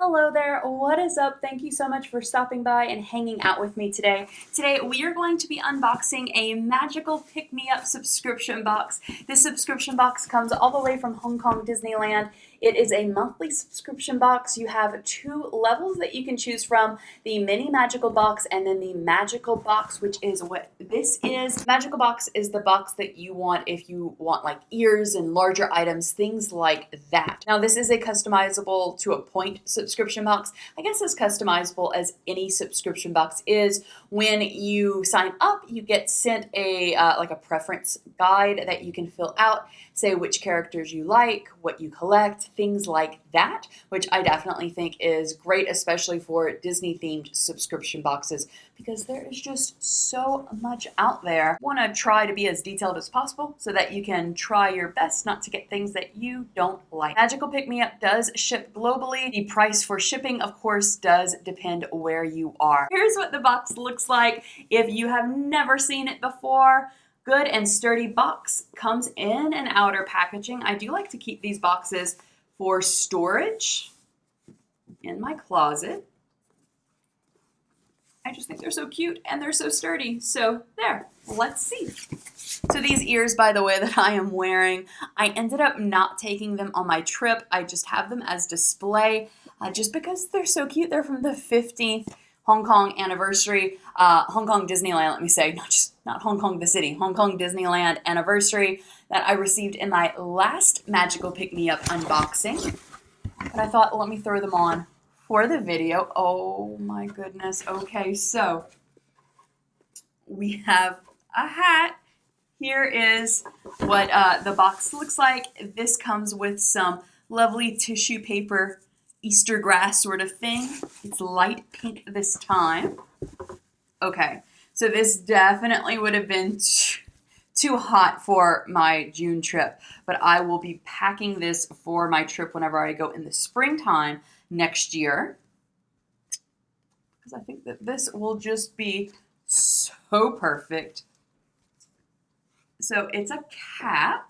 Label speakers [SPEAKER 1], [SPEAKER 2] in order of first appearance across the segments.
[SPEAKER 1] Hello there, what is up? Thank you so much for stopping by and hanging out with me today. Today we are going to be unboxing a magical pick-me-up subscription box. This subscription box comes all the way from Hong Kong Disneyland. It is a monthly subscription box. You have two levels that you can choose from, the mini magical box and then the magical box, which is what this is. Magical box is the box that you want if you want like ears and larger items, things like that. Now this is a customizable to a point subscription box. I guess as customizable as any subscription box is. When you sign up, you get sent a like a preference guide that you can fill out, say which characters you like, what you collect, things like that, which I definitely think is great, especially for Disney themed subscription boxes, because there is just so much out there. Want to try to be as detailed as possible so that you can try your best not to get things that you don't like. Magical Pick Me Up does ship globally. The price for shipping, of course, does depend where you are. Here's what the box looks like if you have never seen it before. Good and sturdy box, comes in an outer packaging. I do like to keep these boxes for storage in my closet. I just think they're so cute and they're so sturdy. So there, let's see. So these ears, by the way, that I am wearing, I ended up not taking them on my trip. I just have them as display just because they're so cute. They're from the 15th Hong Kong anniversary, Hong Kong Disneyland, let me say, not Hong Kong the city, Hong Kong Disneyland anniversary that I received in my last Magical Pick Me Up unboxing. But I thought, let me throw them on for the video. Oh my goodness. Okay, so we have a hat. Here is what the box looks like. This comes with some lovely tissue paper Easter grass sort of thing. It's light pink this time. Okay, so this definitely would have been too hot for my June trip, but I will be packing this for my trip whenever I go in the springtime next year, because I think that this will just be so perfect. So it's a cap.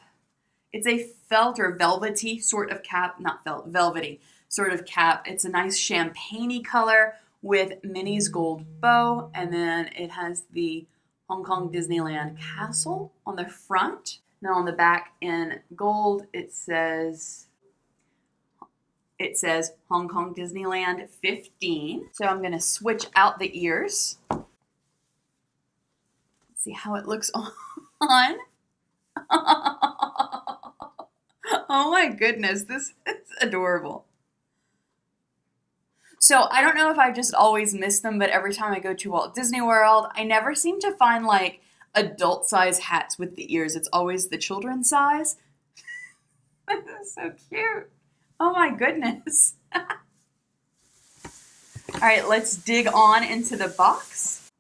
[SPEAKER 1] It's a felt or velvety sort of cap, not felt, velvety sort of cap. It's a nice champagne-y color with Minnie's gold bow, and then it has the Hong Kong Disneyland castle on the front. Now on the back in gold, it says Hong Kong Disneyland 15. So I'm gonna switch out the ears. Let's see how it looks on. Oh my goodness, this is adorable. So I don't know if I just always miss them, but every time I go to Walt Disney World, I never seem to find like adult size hats with the ears. It's always the children's size. This is so cute. Oh my goodness. All right, let's dig on into the box.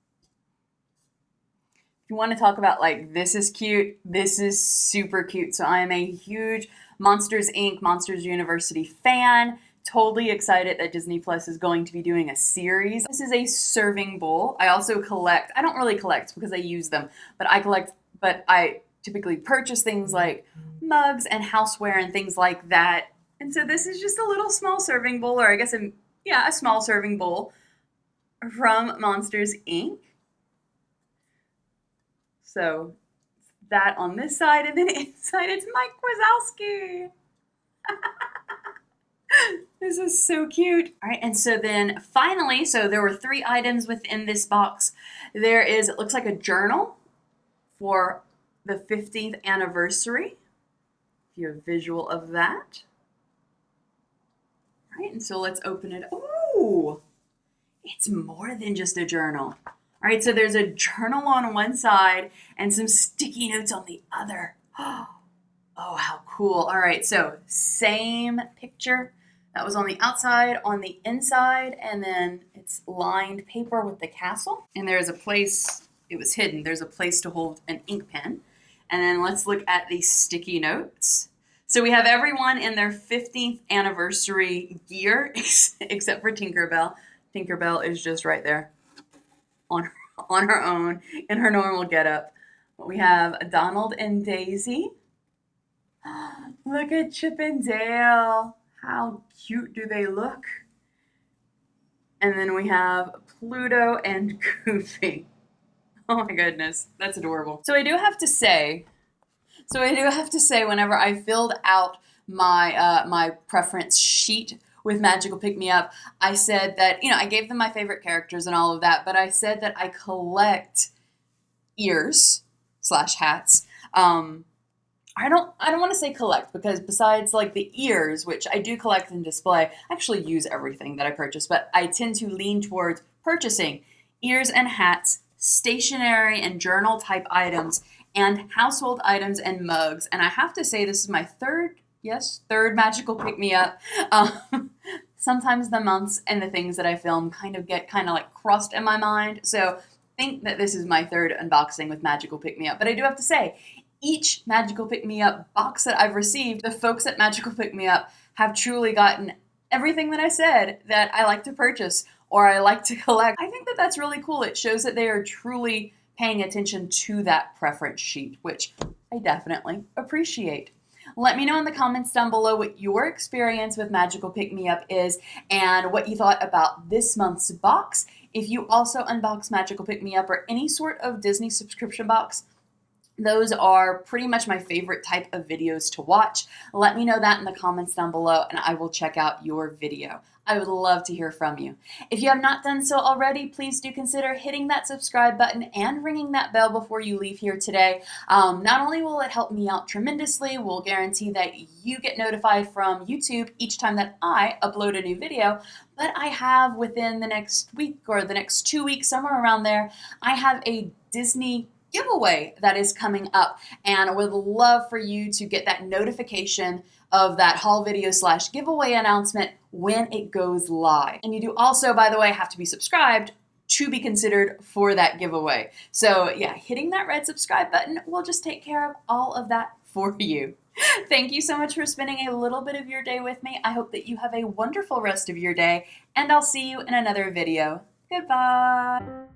[SPEAKER 1] If you want to talk about like, this is cute, this is super cute. So I am a huge Monsters Inc., Monsters University fan. Totally excited that Disney Plus is going to be doing a series. This is a serving bowl. I also collect, I don't really collect because I use them, but I typically purchase things like mugs and houseware and things like that. And so this is just a little small serving bowl, or I guess a small serving bowl from Monsters Inc. So that on this side, and then inside it's Mike Wazowski. This is so cute. All right, and so then finally, so there were 3 items within this box. There is, it looks like a journal for the 15th anniversary. If you have a visual of that. All right, and so let's open it. Ooh, it's more than just a journal. All right, so there's a journal on one side and some sticky notes on the other. Oh, how cool. All right, so same picture. That was on the outside, on the inside, and then it's lined paper with the castle. And there's a place, it was hidden, there's a place to hold an ink pen. And then let's look at the sticky notes. So we have everyone in their 15th anniversary gear, except for Tinkerbell. Tinkerbell is just right there on her own in her normal getup. We have Donald and Daisy. Look at Chip and Dale. How cute do they look? And then we have Pluto and Goofy. Oh my goodness, that's adorable. So I do have to say, whenever I filled out my preference sheet with Magical Pick Me Up, I said that, I gave them my favorite characters and all of that, but I said that I collect ears slash hats. I don't want to say collect, because besides like the ears, which I do collect and display, I actually use everything that I purchase, but I tend to lean towards purchasing ears and hats, stationery and journal type items, and household items and mugs. And I have to say, this is my third magical pick me up. Sometimes the months and the things that I film get like crossed in my mind. So think that this is my third unboxing with Magical Pick Me Up. But I do have to say, each Magical Pick Me Up box that I've received, the folks at Magical Pick Me Up have truly gotten everything that I said that I like to purchase or I like to collect. I think that that's really cool. It shows that they are truly paying attention to that preference sheet, which I definitely appreciate. Let me know in the comments down below what your experience with Magical Pick Me Up is and what you thought about this month's box. If you also unbox Magical Pick Me Up or any sort of Disney subscription box, those are pretty much my favorite type of videos to watch. Let me know that in the comments down below and I will check out your video. I would love to hear from you. If you have not done so already, please do consider hitting that subscribe button and ringing that bell before you leave here today. Not only will it help me out tremendously, we'll guarantee that you get notified from YouTube each time that I upload a new video, but I have within the next week or the next 2 weeks, somewhere around there, I have a Disney giveaway that is coming up, and I would love for you to get that notification of that haul video / giveaway announcement when it goes live. And you do also, by the way, have to be subscribed to be considered for that giveaway. So yeah, hitting that red subscribe button will just take care of all of that for you. Thank you so much for spending a little bit of your day with me. I hope that you have a wonderful rest of your day, and I'll see you in another video. Goodbye.